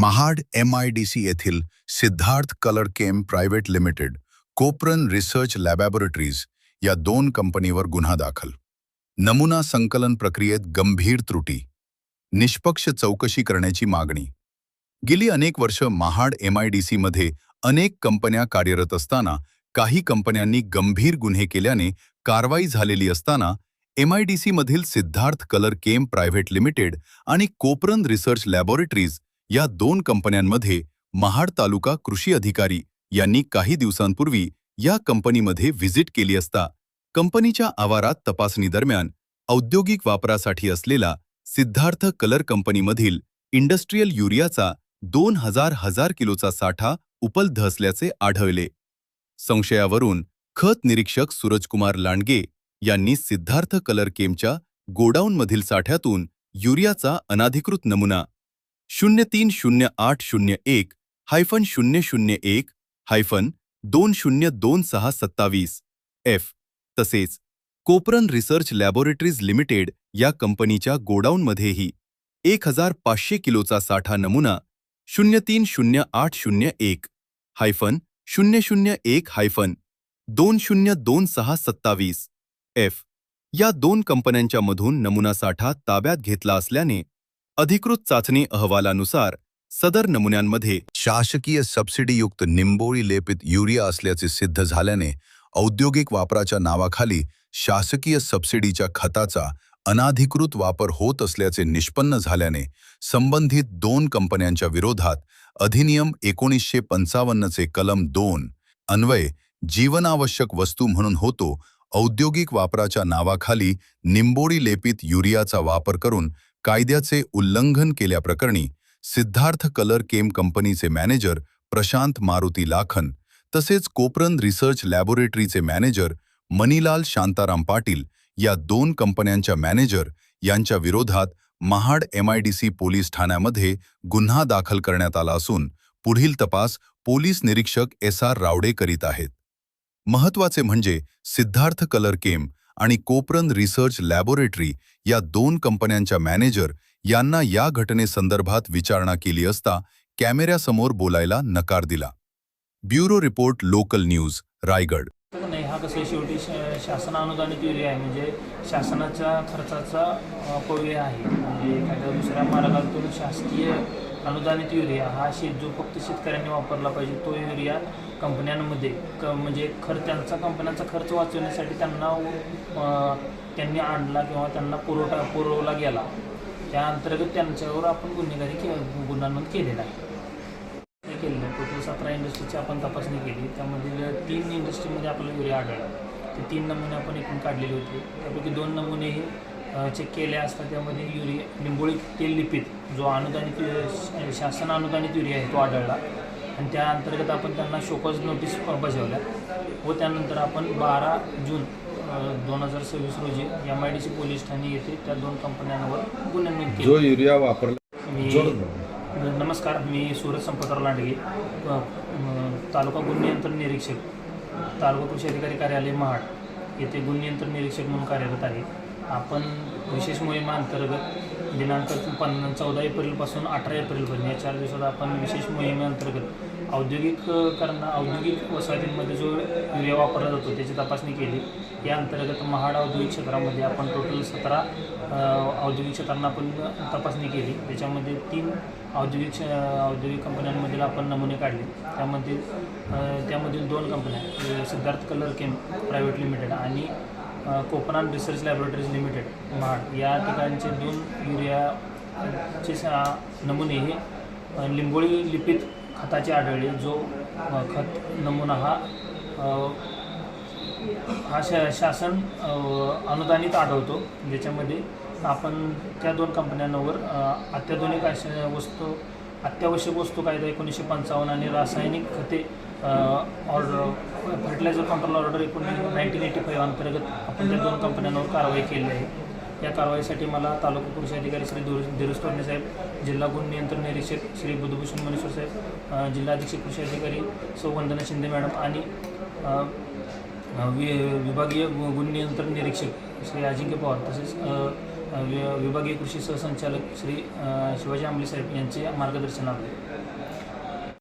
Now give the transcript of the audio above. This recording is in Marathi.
महाड MIDC येथील सिद्धार्थ कलर केम प्रायव्हेट लिमिटेड, कोपरन रिसर्च लॅबोरेटरीज या 2 कंपनीवर गुन्हा दाखल. नमुना संकलन प्रक्रियेत गंभीर त्रुटी. निष्पक्ष चौकशी करण्याची मागणी. गेली अनेक वर्ष महाड MIDC मध्ये अनेक कंपन्या कार्यरत असताना काही कंपन्यांनी गंभीर गुन्हे केल्याने कारवाई झालेली असताना MIDC मधील सिद्धार्थ कलर केम प्रायव्हेट लिमिटेड आणि कोपरन रिसर्च लॅबोरेटरीज या 2 कंपन्यांमध्ये महाड तालुका कृषी अधिकारी यांनी काही दिवसांपूर्वी या कंपनीमध्ये व्हिजिट केली असता कंपनीच्या आवारात तपासणी दरम्यान औद्योगिक वापरासाठी असलेला सिद्धार्थ कलर कंपनीमधील इंडस्ट्रियल युरियाचा 2000 किलोचा साठा उपलब्ध असल्याचे आढळले. संशयावरून खत निरीक्षक सूरजकुमार लांडगे यांनी सिद्धार्थ कलर केमच्या गोडाऊनमधील साठ्यातून युरियाचा अनाधिकृत नमुना 030801-001-202627 F तसेच कोपरन रिसर्च लॅबोरेटरीज लिमिटेड या कंपनीच्या गोडाऊनमध्येही 1500 किलोचा साठा नमुना 030801-001-202627 F या 2 कंपन्यांच्या मधून नमुना साठा ताब्यात घेतला असल्याने अधिकृत चाचणी अहवालानुसार सदर नमुन्यांमध्ये शासकीय सबसिडीयुक्त निंबोळी लेपित युरिया असल्याचे सिद्ध झाल्याने औद्योगिक वापराच्या नावाखाली शासकीय सबसिडीच्या खताचा अनाधिकृत वापर होत असल्याचे निष्पन्न झाल्याने संबंधित 2 कंपन्यांच्या विरोधात अधिनियम 1955 चे कलम 2 अन्वये जीवनावश्यक वस्तू म्हणून होतो औद्योगिक वापराच्या नावाखाली निंबोळी लेपित युरियाचा वापर करून कायद्याचे उल्लंघन केल्याप्रकरणी सिद्धार्थ कलर केम कंपनीचे मॅनेजर प्रशांत मारुती लाखन तसेच कोपरन रिसर्च लॅबोरेटरीचे मॅनेजर मनीलाल शांताराम पाटील या 2 कंपन्यांच्या मॅनेजर यांच्या विरोधात महाड MIDC पोलीस ठाण्यामध्ये गुन्हा दाखल करण्यात आला असून पुढील तपास पोलीस निरीक्षक SR रावडे करीत आहेत. महत्त्वाचे म्हणजे सिद्धार्थ कलर केम आणि कोपरन रिसर्च लॅबोरेटरी या 2 कंपन्यांच्या मॅनेजर यांना या घटनेसंदर्भात विचारणा केली असता कॅमेऱ्यासमोर बोलायला नकार दिला. Bureau report local news Raigad. नाही, हा कसं शेवटी शासन अनुदानित युरिया आहे, म्हणजे शासनाच्या खर्चाचा अपव्यय आहे. म्हणजे एखाद्या दुसऱ्या मार्गातून शासकीय अनुदानित युरिया हा जो फक्त शेतकऱ्यांनी वापरला पाहिजे तो युरिया कंपन्यांमध्ये म्हणजे त्यांचा कंपन्यांचा खर्च वाचवण्यासाठी त्यांनी आणला किंवा त्यांना पुरवला गेला. त्या अंतर्गत त्यांच्यावर आपण गुन्हा नोंद केलेला आहे. केलेलं आहे. टोटल 17 इंडस्ट्रीची आपण तपासणी केली. त्यामध्ये 3 इंडस्ट्रीमध्ये आपल्याला युरिया आढळला. ते 3 नमुने आपण एकूण काढलेले होते. त्यापैकी 2 नमुनेही चेक केले असता त्यामध्ये निंबोळी तेल लिपित जो अनुदानित शासन अनुदानित युरिया आहे तो आढळला आणि त्या अंतर्गत आपण त्यांना शोकॉज नोटीस बजावल्या व त्यानंतर आपण 12 जून 2026 रोजी MIDC पोलीस ठाणे येथे त्या 2 कंपन्यांवर गुन्हे नोंद केले. जो युरिया वापरला. नमस्कार, मी सूरज संपतराव लांडगे, तालुका गुन्हे नियंत्रण निरीक्षक, तालुका कृषी अधिकारी कार्यालय महाड येथे गुन्हे नियंत्रण निरीक्षक म्हणून कार्यरत आहे. आपण विशेष मोहिमेअंतर्गत दिनांक 14 एप्रिलपासून 18 एप्रिलपर्यंत या 4 दिवसात आपण विशेष मोहिमेअंतर्गत औद्योगिक वसाहतींमध्ये जो युरिया वापरला जातो त्याची तपासणी केली. या अंतर्गत महाड औद्योगिक क्षेत्रामध्ये आपण टोटल 17 औद्योगिक क्षेत्रांना आपण तपासणी केली. त्याच्यामध्ये 3 औद्योगिक कंपन्यांमधील आपण नमुने काढले. त्यामधील 2 कंपन्या सिद्धार्थ कलर केम प्रायव्हेट लिमिटेड आणि कोपरन रिसर्च लॅबोरेटरीज लिमिटेड महाड या ठिकाणचे 2 युरियाचे नमुने हे लिंबोळी लिपित खताचे आढळले. जो खत नमुना हा शासन अनुदानित आढळतो. ज्याच्यामध्ये आपण त्या 2 कंपन्यांवर अत्यावश्यक वस्तू कायदा 1955 आणि रासायनिक खते फर्टिलायझर कंट्रोल ऑर्डर 1985 अंतर्गत आपण त्या 2 कंपन्यांवर कारवाई केली आहे. या कारवाईसाठी मला तालुका कृषी अधिकारी श्री धीरज तोडणे साहेब, जिल्हा गुन्हे नियंत्रण निरीक्षक श्री बुद्धभूषण मनेश्वर साहेब, जिल्हा अधीक्षक कृषी अधिकारी सौ वंदना शिंदे मॅडम आणि विभागीय गुन्हे नियंत्रण निरीक्षक श्री अजिंक्य पवार तसेच विभागीय कृषी सहसंचालक श्री शिवाजी आंबले साहेब यांचे मार्गदर्शन आहे.